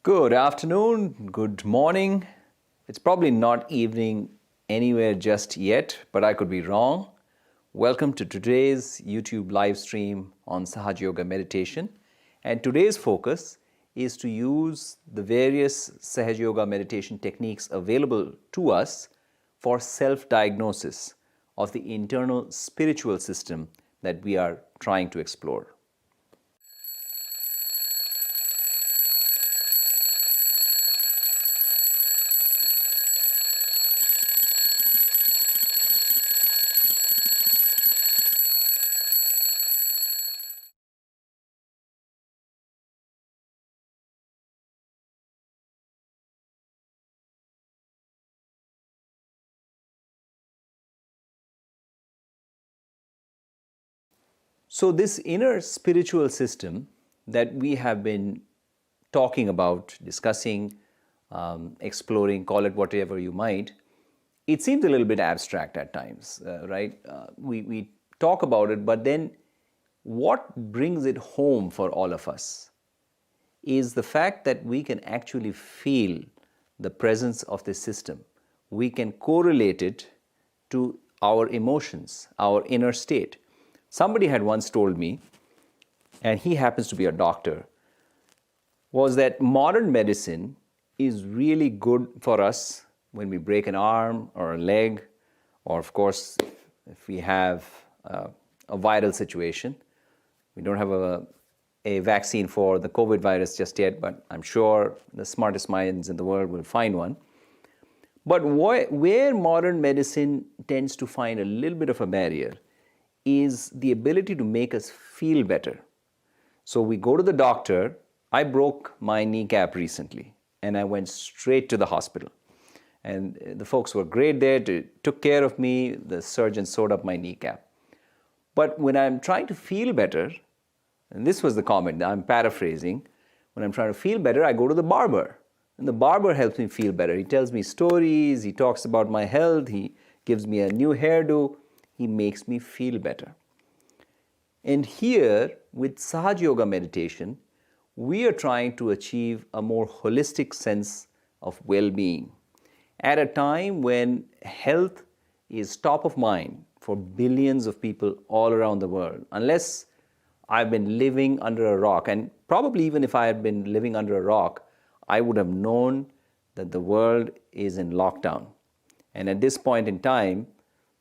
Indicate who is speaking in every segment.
Speaker 1: Good afternoon, good morning. It's probably not evening anywhere just yet, but I could be wrong. Welcome to today's YouTube live stream on Sahaja Yoga meditation. And today's focus is to use the various Sahaja Yoga meditation techniques available to us for self-diagnosis of the internal spiritual system that we are trying to explore. So this inner spiritual system that we have been talking about, discussing, exploring, call it whatever you might, it seems a little bit abstract at times, right? We talk about it, but then what brings it home for all of us is the fact that we can actually feel the presence of this system. We can correlate it to our emotions, our inner state. Somebody had once told me, and he happens to be a doctor, was that modern medicine is really good for us when we break an arm or a leg, or of course, if we have a viral situation. We don't have a vaccine for the COVID virus just yet, but I'm sure the smartest minds in the world will find one. But where modern medicine tends to find a little bit of a barrier is the ability to make us feel better. So we go to the doctor. I broke my kneecap recently, and I went straight to the hospital. And the folks were great there, took care of me. The surgeon sewed up my kneecap. But when I'm trying to feel better, and this was the comment, I'm paraphrasing, when I'm trying to feel better, I go to the barber. And the barber helps me feel better. He tells me stories, he talks about my health, he gives me a new hairdo, he makes me feel better. And here, with Sahaja Yoga meditation, we are trying to achieve a more holistic sense of well-being at a time when health is top of mind for billions of people all around the world. Unless I've been living under a rock, and probably even if I had been living under a rock, I would have known that the world is in lockdown. And at this point in time,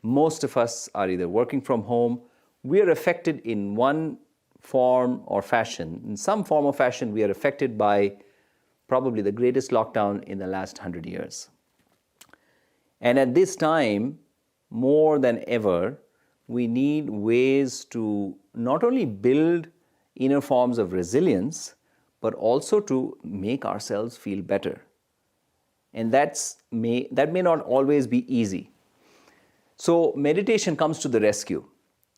Speaker 1: most of us are either working from home. We are affected in one form or fashion. In some form or fashion, we are affected by probably the greatest lockdown in the last 100 years. And at this time, more than ever, we need ways to not only build inner forms of resilience, but also to make ourselves feel better. And that may not always be easy. So meditation comes to the rescue.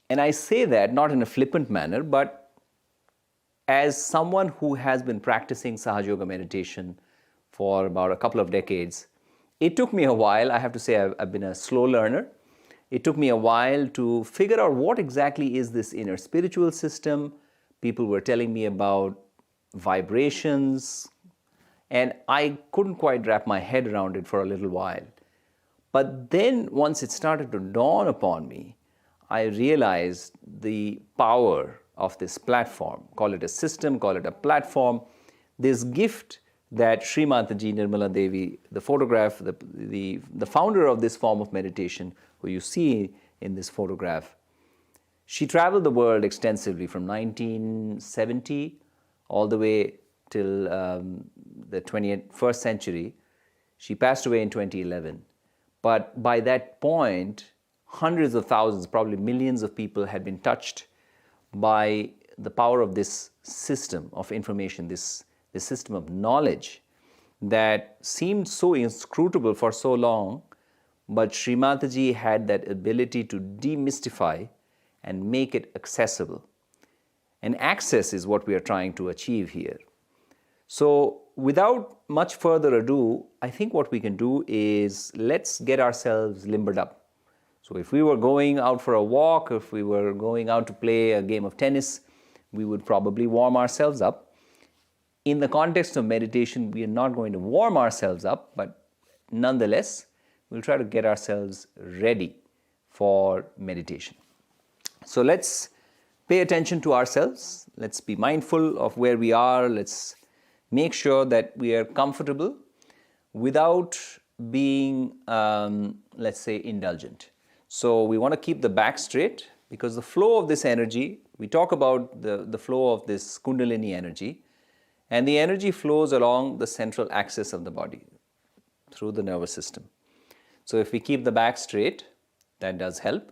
Speaker 1: And I say that not in a flippant manner, but as someone who has been practicing Sahaja Yoga meditation for about a couple of decades, it took me a while. I have to say I've been a slow learner. It took me a while to figure out what exactly is this inner spiritual system. People were telling me about vibrations, and I couldn't quite wrap my head around it for a little while. But then once it started to dawn upon me, I realized the power of this platform. Call it a system, call it a platform. This gift that Shri Mataji, Nirmala Devi, the photograph, the founder of this form of meditation, who you see in this photograph, she traveled the world extensively from 1970 all the way till the 21st century. She passed away in 2011. But by that point, hundreds of thousands, probably millions of people had been touched by the power of this system of information, this system of knowledge that seemed so inscrutable for so long, but Shri Mataji had that ability to demystify and make it accessible. And access is what we are trying to achieve here. So without much further ado, I think what we can do is let's get ourselves limbered up. So if we were going out for a walk, if we were going out to play a game of tennis, we would probably warm ourselves up. In the context of meditation, we are not going to warm ourselves up, but nonetheless, we'll try to get ourselves ready for meditation. So let's pay attention to ourselves. Let's be mindful of where we are. Let's make sure that we are comfortable without being, let's say, indulgent. So we want to keep the back straight, because the flow of this energy, we talk about the flow of this Kundalini energy, and the energy flows along the central axis of the body through the nervous system. So if we keep the back straight, that does help.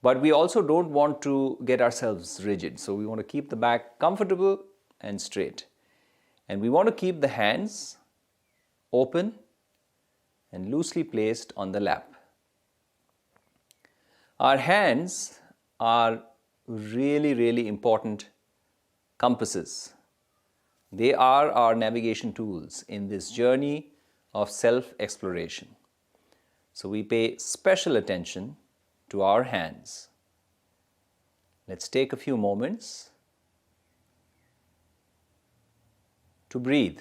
Speaker 1: But we also don't want to get ourselves rigid. So we want to keep the back comfortable and straight. And we want to keep the hands open and loosely placed on the lap. Our hands are really, really important compasses. They are our navigation tools in this journey of self-exploration. So we pay special attention to our hands. Let's take a few moments to breathe.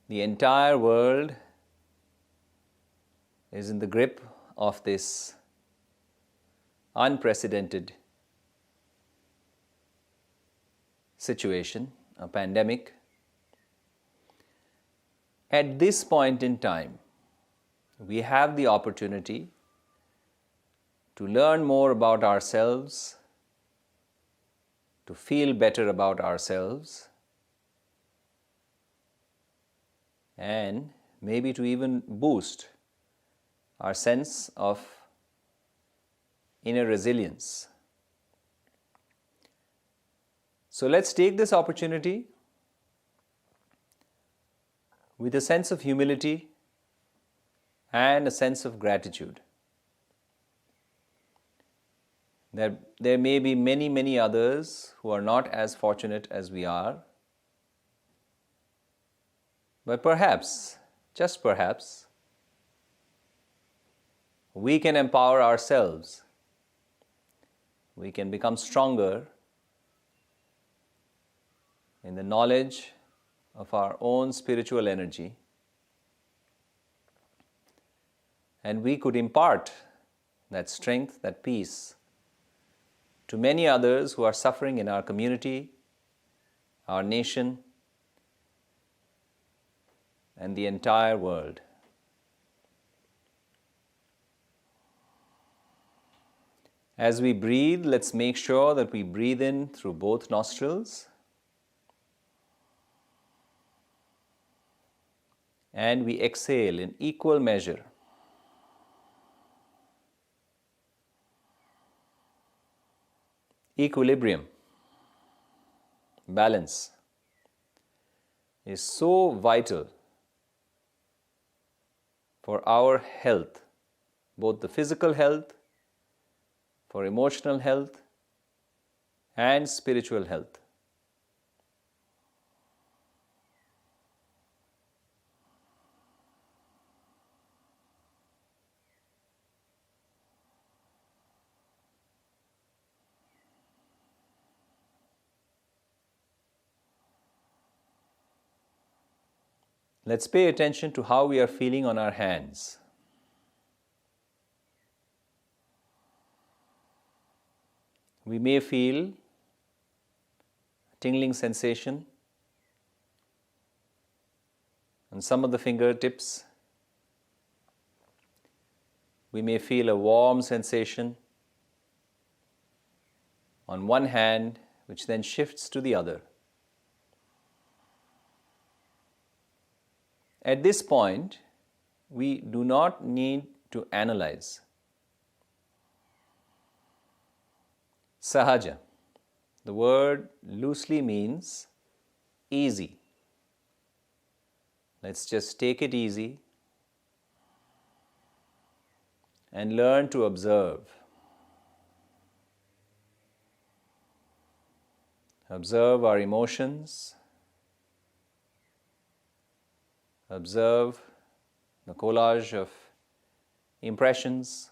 Speaker 1: The entire world is in the grip of this unprecedented situation, a pandemic. At this point in time, we have the opportunity to learn more about ourselves, to feel better about ourselves, and maybe to even boost our sense of inner resilience. So let's take this opportunity with a sense of humility and a sense of gratitude. There may be many, many others who are not as fortunate as we are, but perhaps, just perhaps, we can empower ourselves. We can become stronger in the knowledge of our own spiritual energy, and we could impart that strength, that peace, to many others who are suffering in our community, our nation, and the entire world. As we breathe, let's make sure that we breathe in through both nostrils and we exhale in equal measure. Equilibrium, balance is so vital for our health, both the physical health, for emotional health, and spiritual health. Let's pay attention to how we are feeling on our hands. We may feel a tingling sensation on some of the fingertips. We may feel a warm sensation on one hand, which then shifts to the other. At this point, we do not need to analyze. Sahaja, the word loosely means easy. Let's just take it easy and learn to observe. Observe our emotions. Observe the collage of impressions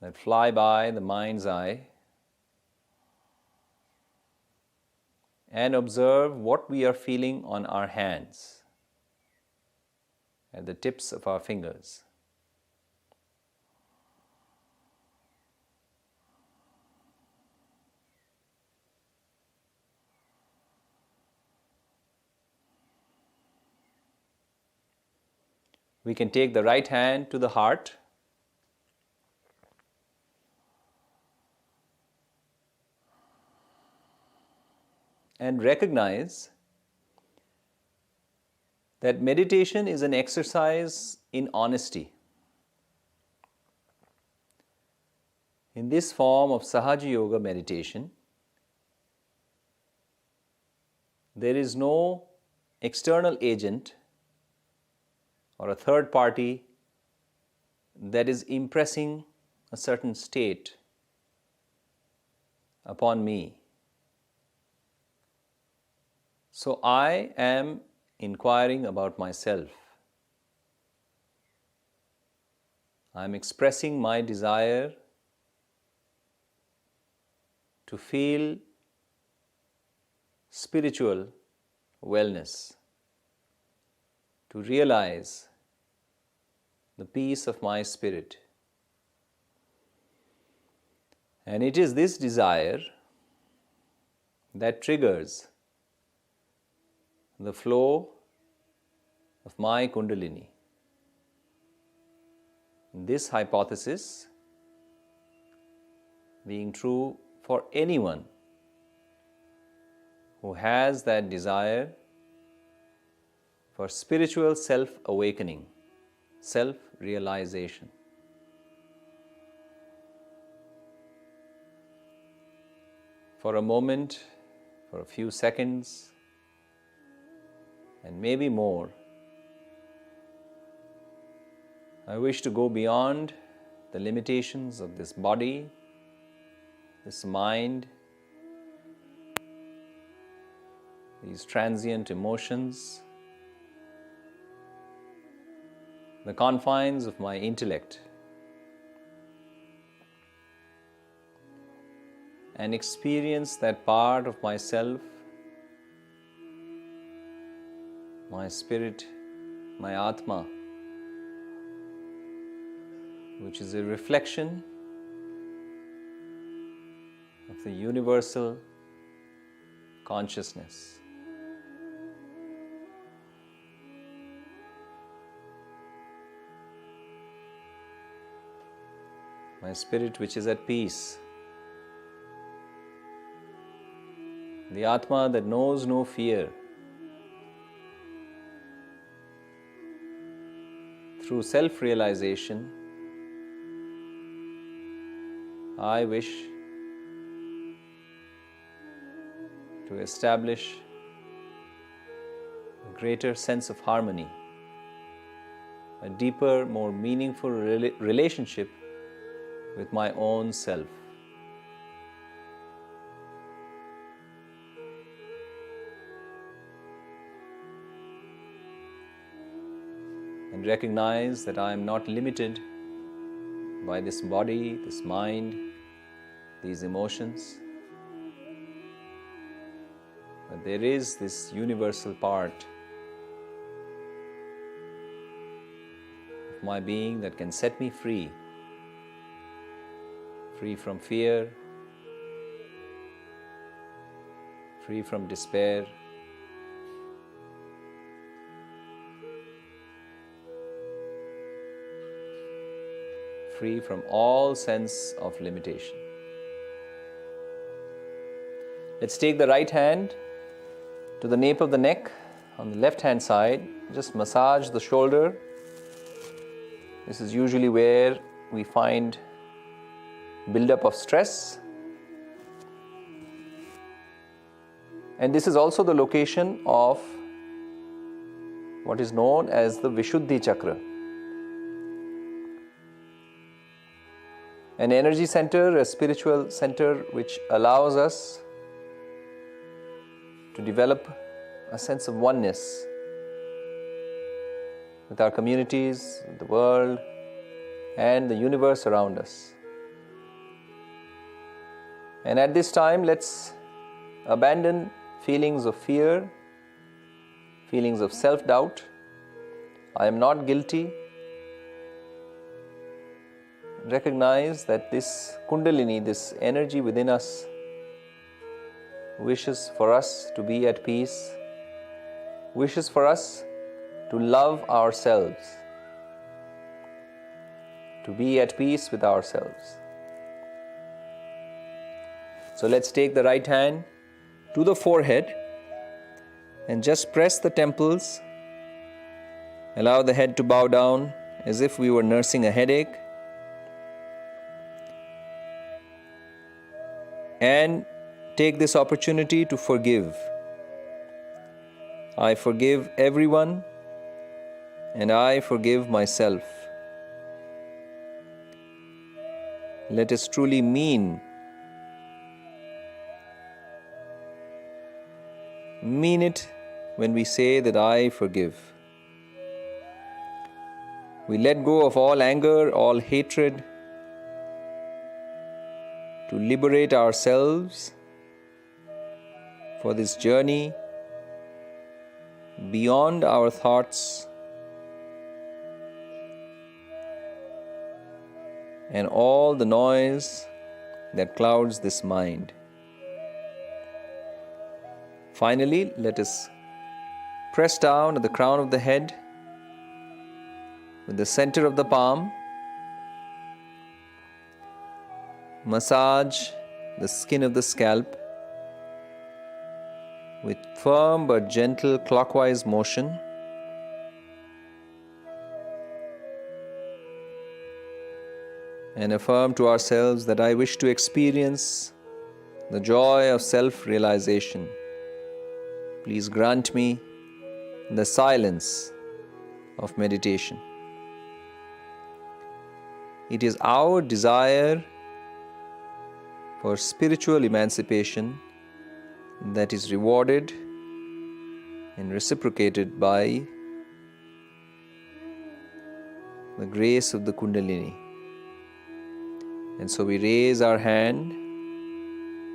Speaker 1: that fly by the mind's eye. and observe what we are feeling on our hands, at the tips of our fingers. We can take the right hand to the heart and recognize that meditation is an exercise in honesty. In this form of Sahaja Yoga meditation, there is no external agent or a third party that is impressing a certain state upon me. So I am inquiring about myself. I am expressing my desire to feel spiritual wellness, to realize the peace of my spirit. And it is this desire that triggers the flow of my Kundalini. This hypothesis being true for anyone who has that desire for spiritual self-awakening, self-realization. For a moment, for a few seconds, and maybe more, I wish to go beyond the limitations of this body, this mind, these transient emotions, the confines of my intellect, and experience that part of myself, my spirit, my Atma, which is a reflection of the universal consciousness. My spirit which is at peace, the Atma that knows no fear. Through self-realization, I wish to establish a greater sense of harmony, a deeper, more meaningful relationship with my own self. And recognize that I am not limited by this body, this mind, these emotions, but there is this universal part of my being that can set me free, free from fear, free from despair, free from all sense of limitation. Let's take the right hand to the nape of the neck on the left hand side. Just massage the shoulder. This is usually where we find buildup of stress. And this is also the location of what is known as the Vishuddhi Chakra. An energy center, a spiritual center which allows us to develop a sense of oneness with our communities, the world, and the universe around us. And at this time, let's abandon feelings of fear, feelings of self-doubt. I am not guilty. Recognize that this Kundalini, this energy within us, wishes for us to be at peace, wishes for us to love ourselves, to be at peace with ourselves. So let's take the right hand to the forehead and just press the temples. Allow the head to bow down as if we were nursing a headache. And take this opportunity to forgive. I forgive everyone and I forgive myself. Let us truly mean it when we say that I forgive. We let go of all anger, all hatred, to liberate ourselves for this journey beyond our thoughts and all the noise that clouds this mind. Finally, let us press down at the crown of the head with the center of the palm. Massage the skin of the scalp with firm but gentle clockwise motion. And affirm to ourselves that I wish to experience the joy of self-realization. Please grant me the silence of meditation. It is our desire for spiritual emancipation that is rewarded and reciprocated by the grace of the Kundalini. And so we raise our hand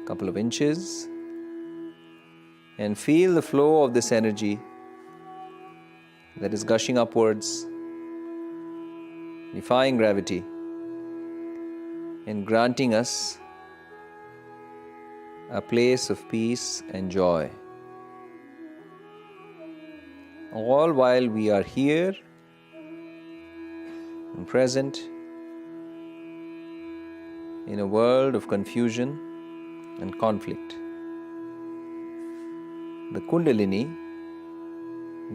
Speaker 1: a couple of inches and feel the flow of this energy that is gushing upwards, defying gravity and granting us a place of peace and joy. All while we are here and present in a world of confusion and conflict. The Kundalini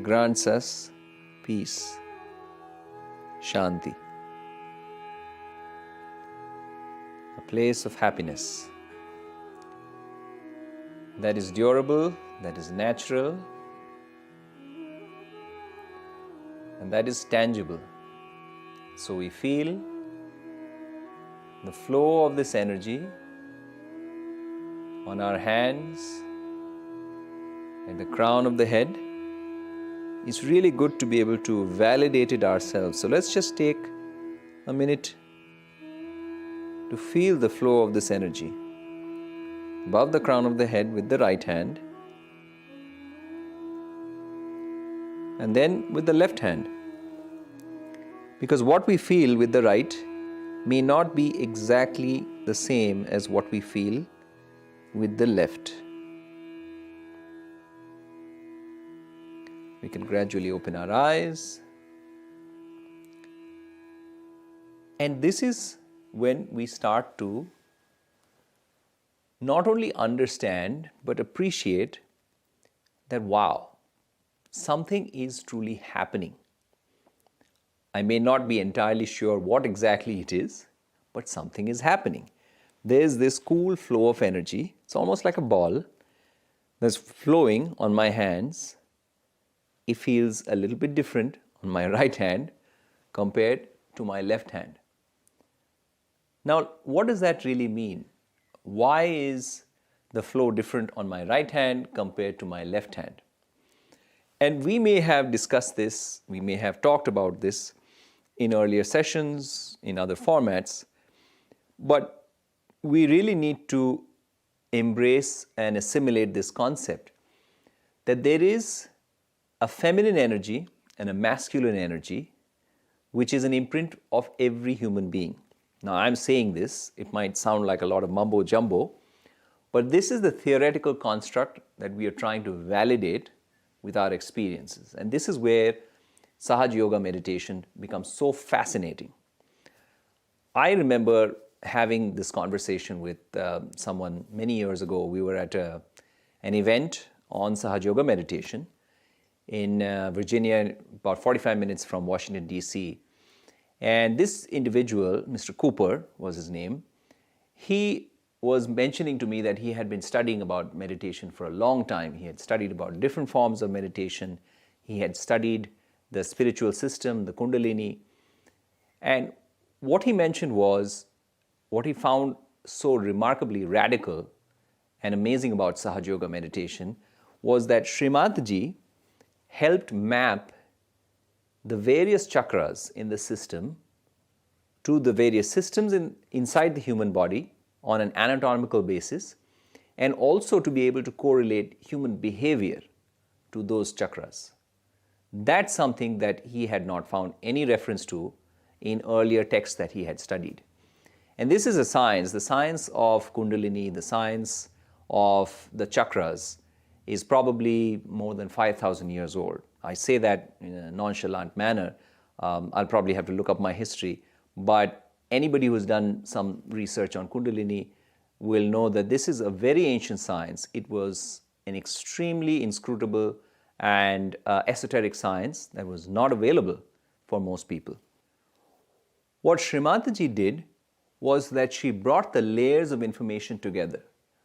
Speaker 1: grants us peace, Shanti, a place of happiness that is durable, that is natural, and that is tangible. So we feel the flow of this energy on our hands, at the crown of the head. It's really good to be able to validate it ourselves. So let's just take a minute to feel the flow of this energy above the crown of the head with the right hand, and then with the left hand. Because what we feel with the right may not be exactly the same as what we feel with the left. We can gradually open our eyes. And this is when we start to not only understand but appreciate that, wow, something is truly happening. I may not be entirely sure what exactly it is, but something is happening. There's this cool flow of energy. It's almost like a ball that's flowing on my hands. It feels a little bit different on my right hand compared to my left hand. Now, what does that really mean? Why is the flow different on my right hand compared to my left hand? And we may have discussed this, we may have talked about this in earlier sessions, in other formats, but we really need to embrace and assimilate this concept that there is a feminine energy and a masculine energy, which is an imprint of every human being. Now, I'm saying this, it might sound like a lot of mumbo jumbo, but this is the theoretical construct that we are trying to validate with our experiences. And this is where Sahaja Yoga meditation becomes so fascinating. I remember having this conversation with someone many years ago. We were at an event on Sahaja Yoga meditation in Virginia, about 45 minutes from Washington, D.C. And this individual, Mr. Cooper was his name, he was mentioning to me that he had been studying about meditation for a long time. He had studied about different forms of meditation. He had studied the spiritual system, the Kundalini. And what he mentioned was, what he found so remarkably radical and amazing about Sahaja Yoga meditation was that Shri Mataji helped map the various chakras in the system to the various systems inside the human body on an anatomical basis, and also to be able to correlate human behavior to those chakras. That's something that he had not found any reference to in earlier texts that he had studied. And this is a science, the science of Kundalini, the science of the chakras is probably more than 5,000 years old. I say that in a nonchalant manner. I'll probably have to look up my history, but anybody who's done some research on Kundalini will know that this is a very ancient science. It was an extremely inscrutable and esoteric science that was not available for most people. What Shri Mataji did was that she brought the layers of information together.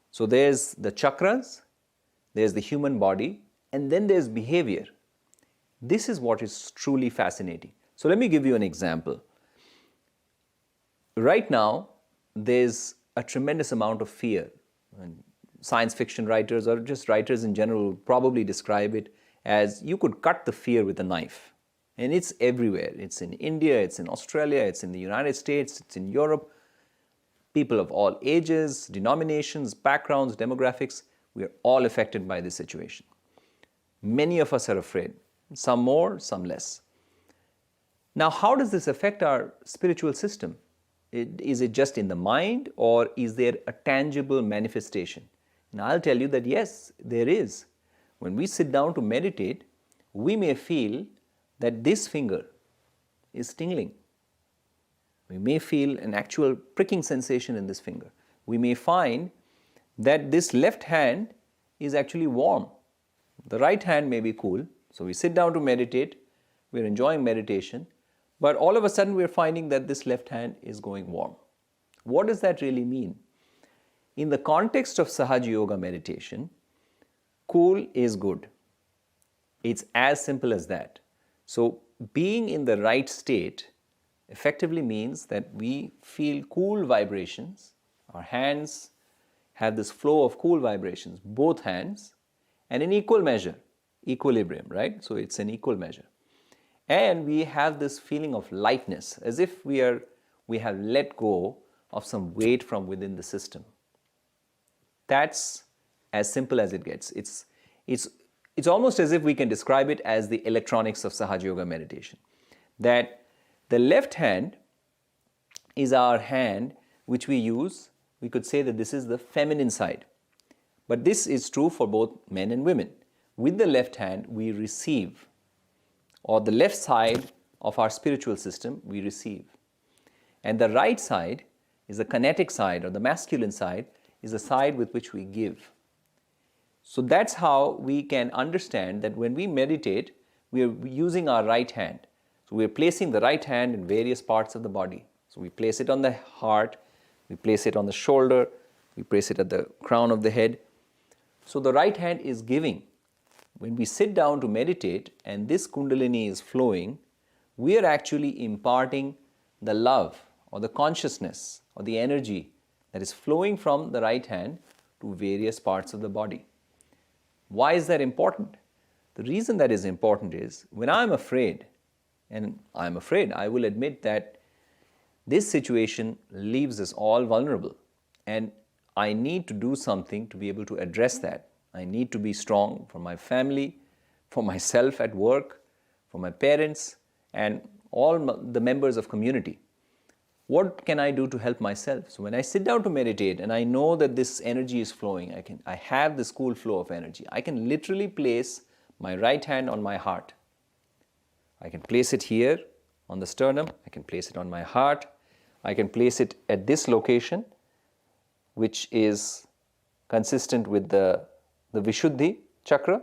Speaker 1: So there's the chakras, there's the human body, and then there's behavior. This is what is truly fascinating. So let me give you an example. Right now, there's a tremendous amount of fear. And science fiction writers or just writers in general will probably describe it as you could cut the fear with a knife. And it's everywhere. It's in India, it's in Australia, it's in the United States, it's in Europe. People of all ages, denominations, backgrounds, demographics, we are all affected by this situation. Many of us are afraid, some more, some less. Now, how does this affect our spiritual system? Is it just in the mind, or is there a tangible manifestation? And I'll tell you that yes, there is. When we sit down to meditate, we may feel that this finger is tingling. We may feel an actual pricking sensation in this finger. We may find that this left hand is actually warm. The right hand may be cool. So we sit down to meditate, we're enjoying meditation, but all of a sudden we're finding that this left hand is going warm. What does that really mean? In the context of Sahaja Yoga meditation, cool is good. It's as simple as that. So being in the right state effectively means that we feel cool vibrations. Our hands have this flow of cool vibrations, both hands, and in equal measure, equilibrium, right? So it's an equal measure. And we have this feeling of lightness, as if we have let go of some weight from within the system. That's as simple as it gets. It's almost as if we can describe it as the electronics of Sahaja Yoga meditation. That the left hand is our hand which we use. We could say that this is the feminine side. But this is true for both men and women. With the left hand, we receive, or the left side of our spiritual system, we receive. And the right side is the kinetic side, or the masculine side, is the side with which we give. So that's how we can understand that when we meditate, we are using our right hand. So we are placing the right hand in various parts of the body. So we place it on the heart, we place it on the shoulder, we place it at the crown of the head. So the right hand is giving. When we sit down to meditate and this Kundalini is flowing, we are actually imparting the love or the consciousness or the energy that is flowing from the right hand to various parts of the body. Why is that important? The reason that is important is when I'm afraid, and I'm afraid, I will admit that this situation leaves us all vulnerable, and I need to do something to be able to address that. I need to be strong for my family, for myself at work, for my parents, and all the members of community. What can I do to help myself? So when I sit down to meditate and I know that this energy is flowing, I have this cool flow of energy, I can literally place my right hand on my heart. I can place it here on the sternum, I can place it on my heart, I can place it at this location, which is consistent with the Vishuddhi chakra,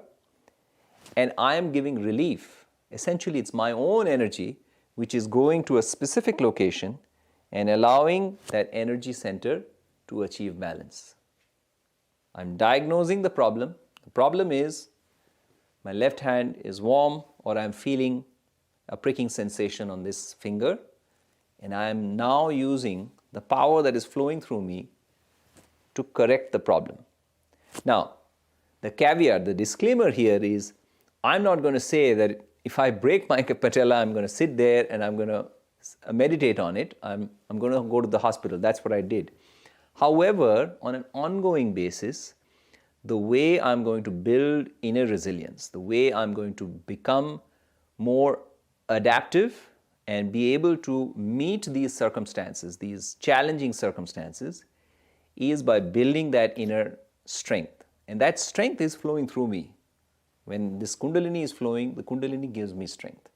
Speaker 1: and I am giving relief. Essentially, it's my own energy which is going to a specific location and allowing that energy center to achieve balance. I'm diagnosing the problem. The problem is my left hand is warm, or I'm feeling a pricking sensation on this finger, and I am now using the power that is flowing through me to correct the problem. Now, the caveat, the disclaimer here is, I'm not going to say that if I break my patella, I'm going to sit there and I'm going to meditate on it. I'm going to go to the hospital. That's what I did. However, on an ongoing basis, the way I'm going to build inner resilience, the way I'm going to become more adaptive and be able to meet these circumstances, these challenging circumstances, is by building that inner strength. And that strength is flowing through me. When this Kundalini is flowing, the Kundalini gives me strength.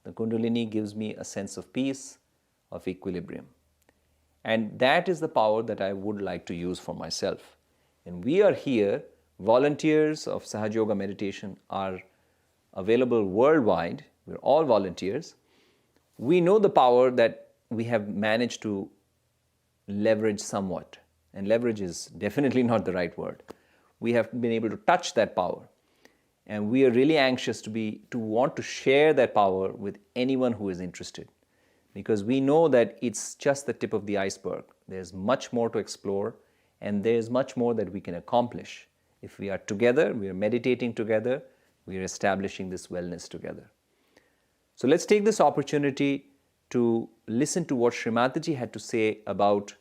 Speaker 1: The Kundalini gives me a sense of peace, of equilibrium. And that is the power that I would like to use for myself. And we are here, volunteers of Sahaja Yoga meditation are available worldwide. We're all volunteers. We know the power that we have managed to leverage somewhat. And leverage is definitely not the right word. We have been able to touch that power. And we are really anxious to want to share that power with anyone who is interested. Because we know that it's just the tip of the iceberg. There's much more to explore, and there's much more that we can accomplish. If we are together, we are meditating together, we are establishing this wellness together. So let's take this opportunity to listen to what Shri Mataji had to say about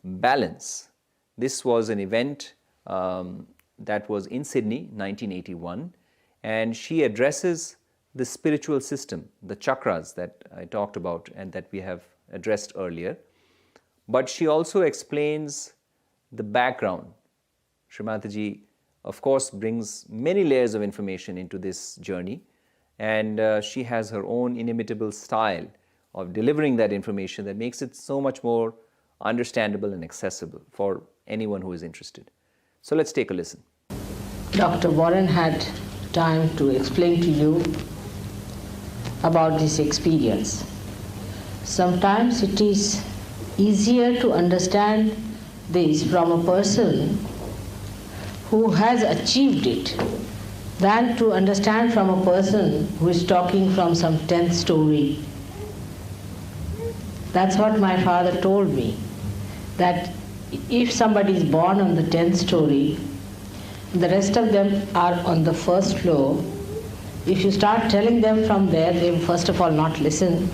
Speaker 1: balance. This was an event that was in Sydney, 1981, and she addresses the spiritual system, the chakras that I talked about and that we have addressed earlier. But she also explains the background. Shri Mataji, of course, brings many layers of information into this journey, and she has her own inimitable style of delivering that information that makes it so much more understandable and accessible for anyone who is interested. So let's take a listen.
Speaker 2: Dr. Warren had time to explain to you about this experience. Sometimes it is easier to understand this from a person who has achieved it than to understand from a person who is talking from some 10th story. That's what my father told me, that if somebody is born on the 10th story, the rest of them are on the first floor. If you start telling them from there, they will first of all not listen,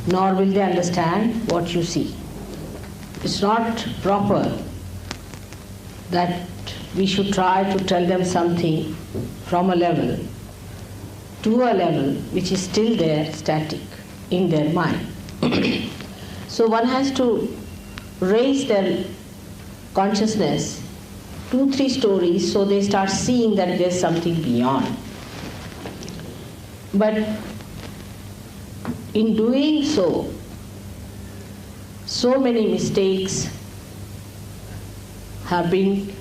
Speaker 2: nor will they understand what you see. It's not proper that we should try to tell them something from a level to a level which is still there, static, in their mind. So one has to raise their consciousness 2-3 stories so they start seeing that there's something beyond. But in doing so, so many mistakes have been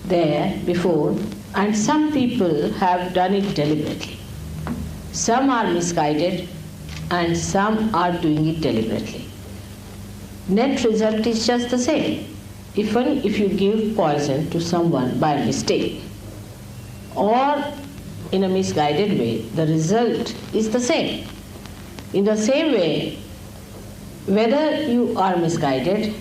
Speaker 2: there before, and some people have done it deliberately. Some are misguided and some are doing it deliberately. Net result is just the same. Even if you give poison to someone by mistake or in a misguided way, the result is the same. In the same way, whether you are misguided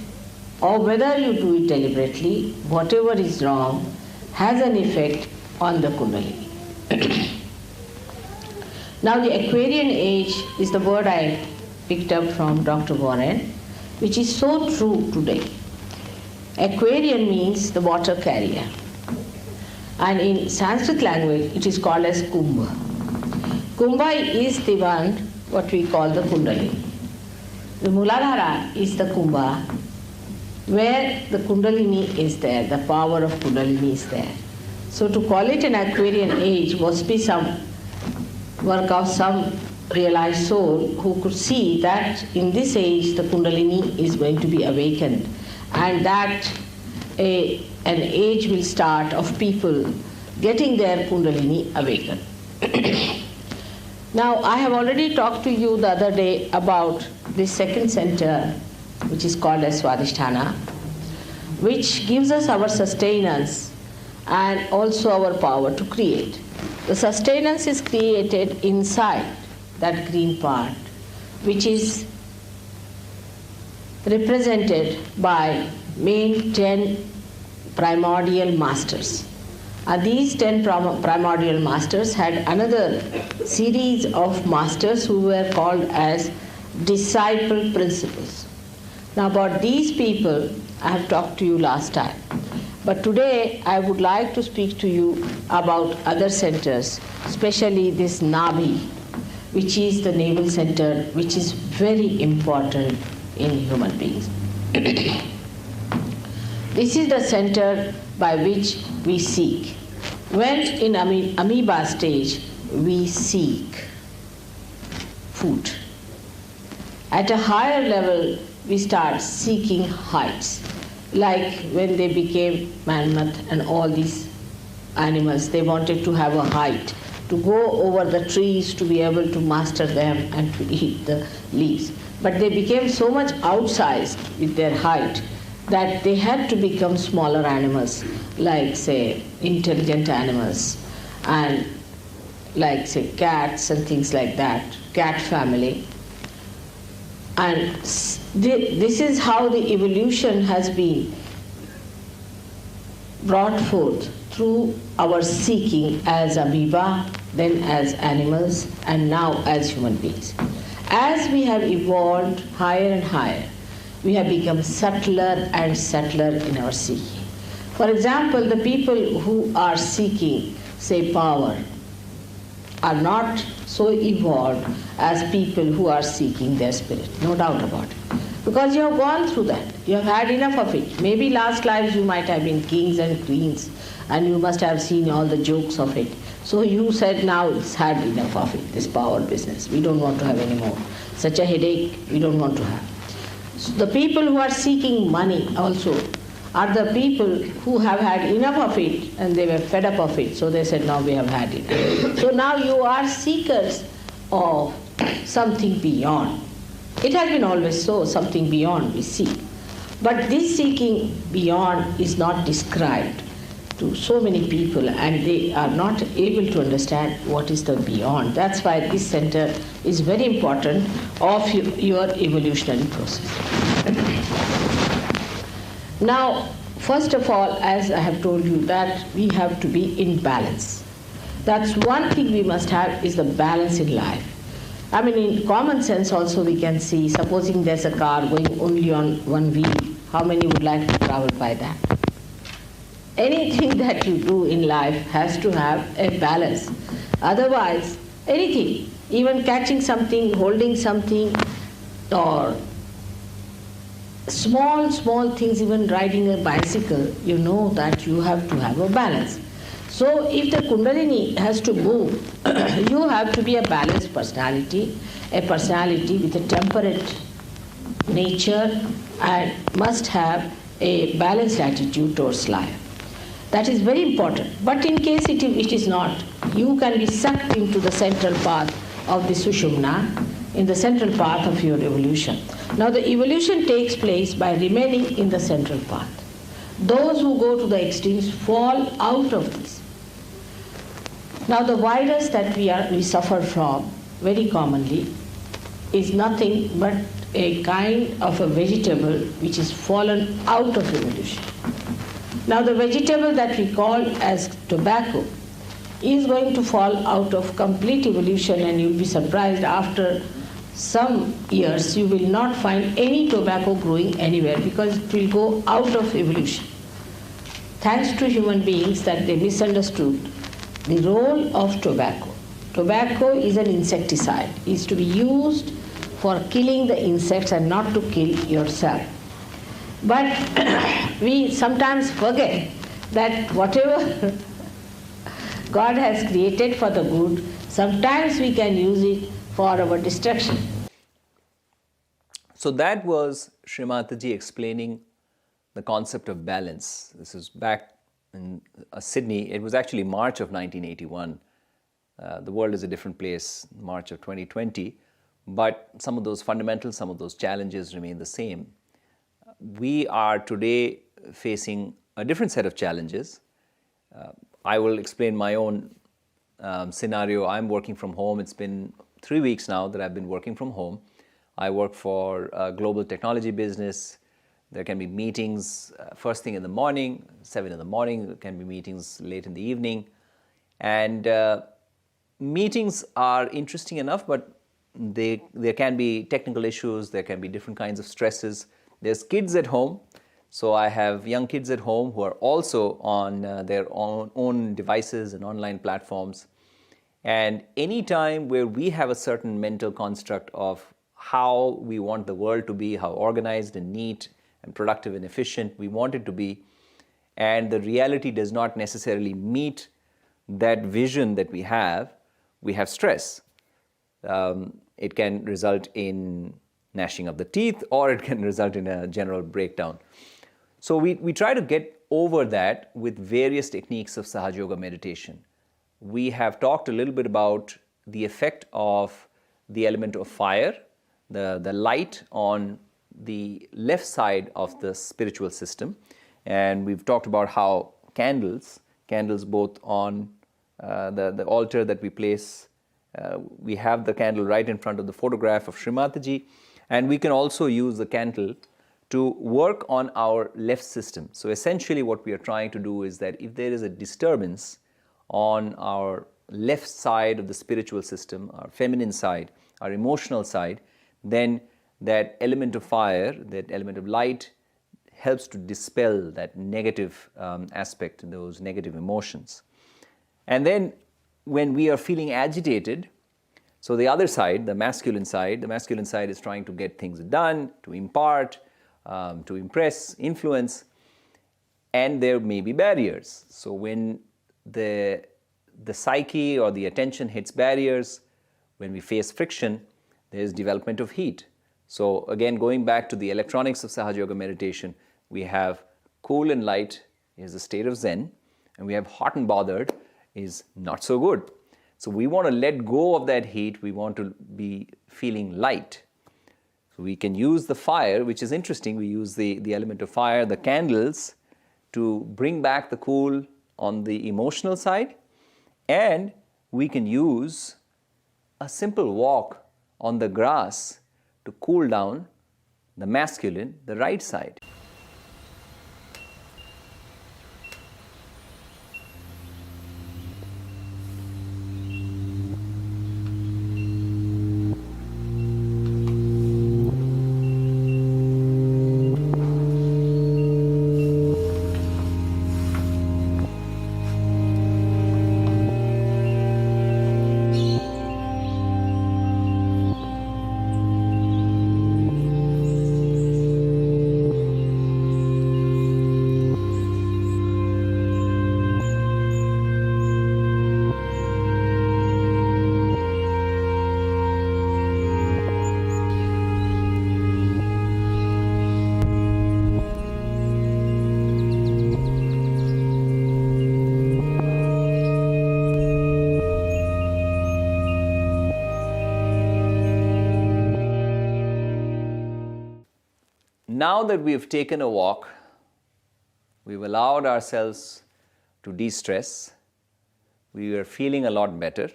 Speaker 2: or whether you do it deliberately, whatever is wrong has an effect on the Kundalini. Now the Aquarian age is the word I picked up from Dr. Warren, which is so true today. Aquarian means the water carrier. and in Sanskrit language it is called as Kumbha. Kumbha is the one what we call the Kundalini. The Muladhara is the Kumbha, where the Kundalini is there, the power of Kundalini is there. So to call it an Aquarian age must be some work of some realized soul who could see that in this age the Kundalini is going to be awakened, and that an age will start of people getting their Kundalini awakened. Now, I have already talked to you the other day about this second center, which is called as Swadhisthana, which gives us our sustenance and also our power to create. The sustenance is created inside that green part, which is represented by main 10 primordial masters. And these 10 primordial masters had another series of masters who were called as disciple principles. Now about these people I have talked to you last time. But today I would like to speak to you about other centers, especially this Nabhi, which is the navel center, which is very important in human beings. This is the center by which we seek. When in amoeba stage, we seek food. At a higher level, we start seeking heights. Like when they became mammoth and all these animals, they wanted to have a height, to go over the trees, to be able to master them and to eat the leaves. But they became so much outsized with their height that they had to become smaller animals, like say intelligent animals, and like say cats and things like that, cat family. And this is how the evolution has been brought forth through our seeking as amoeba, then as animals, and now as human beings. As we have evolved higher and higher, we have become subtler and subtler in our seeking. For example, the people who are seeking, say, power, are not so evolved as people who are seeking their spirit, no doubt about it. Because you have gone through that, you have had enough of it. Maybe last lives you might have been kings and queens, and you must have seen all the jokes of it. So you said, now it's had enough of it, this power business. We don't want to have any more. Such a headache we don't want to have. So the people who are seeking money also are the people who have had enough of it and they were fed up of it. So they said, now we have had it. So now you are seekers of something beyond. It has been always so, something beyond we seek. But this seeking beyond is not described to so many people, and they are not able to understand what is the beyond. That's why this center is very important of your evolutionary process. Now, first of all, as I have told you, that we have to be in balance. That's one thing we must have, is the balance in life. I mean, in common sense also we can see, supposing there's a car going only on one wheel, how many would like to travel by that? Anything that you do in life has to have a balance. Otherwise, anything, even catching something, holding something, or small things, even riding a bicycle, you know that you have to have a balance. So if the Kundalini has to move, you have to be a balanced personality, a personality with a temperate nature, and must have a balanced attitude towards life. That is very important. But in case it is not, you can be sucked into the central path of the Sushumna, in the central path of your evolution. Now the evolution takes place by remaining in the central path. Those who go to the extremes fall out of this. Now the virus that we suffer from very commonly is nothing but a kind of a vegetable which is fallen out of evolution. Now the vegetable that we call as tobacco is going to fall out of complete evolution, and you'll be surprised after some years you will not find any tobacco growing anywhere because it will go out of evolution. thanks to human beings, that they misunderstood the role of tobacco. Tobacco is an insecticide. It is to be used for killing the insects and not to kill yourself. But we sometimes forget that whatever God has created for the good, sometimes we can use it for our destruction.
Speaker 1: So that was Shri Mataji explaining the concept of balance. This is back in Sydney. It was actually March of 1981. The world is a different place, March of 2020. But some of those fundamentals, some of those challenges remain the same. We are today facing a different set of challenges. I will explain my own scenario. I'm working from home. It's been 3 weeks now that I've been working from home. I work for a global technology business. There can be meetings first thing in the morning, 7 in the morning. There can be meetings late in the evening. And meetings are interesting enough, but there can be technical issues. There can be different kinds of stresses. There's kids at home. So I have young kids at home who are also on their own devices and online platforms. And any time where we have a certain mental construct of how we want the world to be, how organized and neat and productive and efficient we want it to be, and the reality does not necessarily meet that vision that we have stress. It can result in gnashing of the teeth, or it can result in a general breakdown. So we try to get over that with various techniques of Sahaja Yoga meditation. We have talked a little bit about the effect of the element of fire, the light on the left side of the spiritual system. And we've talked about how candles both on the altar that we place, we have the candle right in front of the photograph of Shri Mataji, and we can also use the candle to work on our left system. So essentially what we are trying to do is that if there is a disturbance on our left side of the spiritual system, our feminine side, our emotional side, then that element of fire, that element of light helps to dispel that negative aspect, those negative emotions. And then when we are feeling agitated, so the other side, the masculine side is trying to get things done, to impart, to impress, influence, and there may be barriers. So when the psyche or the attention hits barriers, when we face friction, there is development of heat. So again, going back to the electronics of Sahaja Yoga meditation, we have cool and light is a state of Zen, and we have hot and bothered is not so good. So we want to let go of that heat. We want to be feeling light. So we can use the fire, which is interesting. We use the element of fire, the candles, to bring back the cool on the emotional side. And we can use a simple walk on the grass to cool down the masculine, the right side. Now that we've taken a walk, we've allowed ourselves to de-stress, we are feeling a lot better.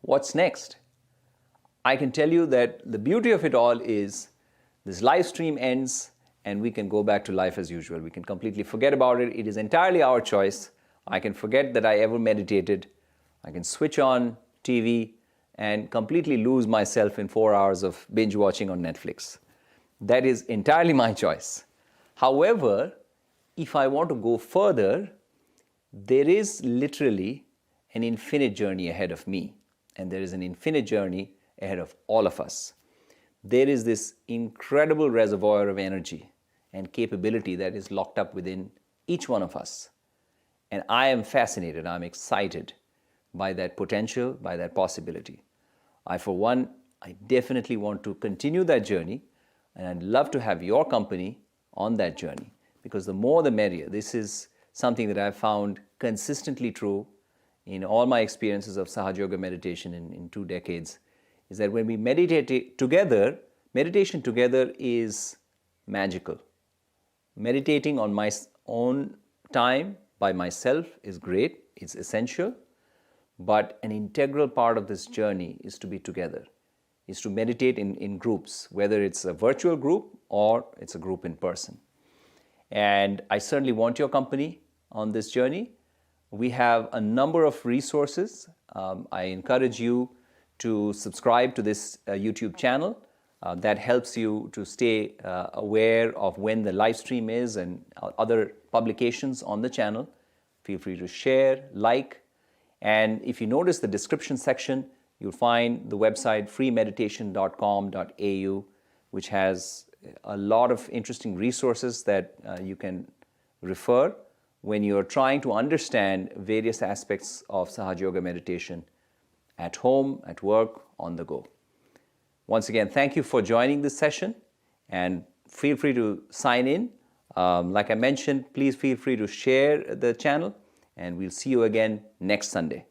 Speaker 1: What's next? I can tell you that the beauty of it all is this live stream ends and we can go back to life as usual. We can completely forget about it. It is entirely our choice. I can forget that I ever meditated. I can switch on TV and completely lose myself in 4 hours of binge watching on Netflix. That is entirely my choice. However, if I want to go further, there is literally an infinite journey ahead of me, and there is an infinite journey ahead of all of us. There is this incredible reservoir of energy and capability that is locked up within each one of us. And I am fascinated, I'm excited by that potential, by that possibility. For one, I definitely want to continue that journey, and I'd love to have your company on that journey, because the more the merrier. This is something that I've found consistently true in all my experiences of Sahaja Yoga meditation in 2 decades, is that when we meditate together, meditation together is magical. Meditating on my own time by myself is great, it's essential, but an integral part of this journey is to be together, is to meditate in groups, whether it's a virtual group or it's a group in person. And I certainly want your company on this journey. We have a number of resources. I encourage you to subscribe to this YouTube channel. That helps you to stay aware of when the live stream is and other publications on the channel. Feel free to share, like, and if you notice the description section, you'll find the website freemeditation.com.au, which has a lot of interesting resources that you can refer when you're trying to understand various aspects of Sahaja Yoga meditation at home, at work, on the go. Once again, thank you for joining this session, and feel free to sign in. Like I mentioned, please feel free to share the channel, and we'll see you again next Sunday.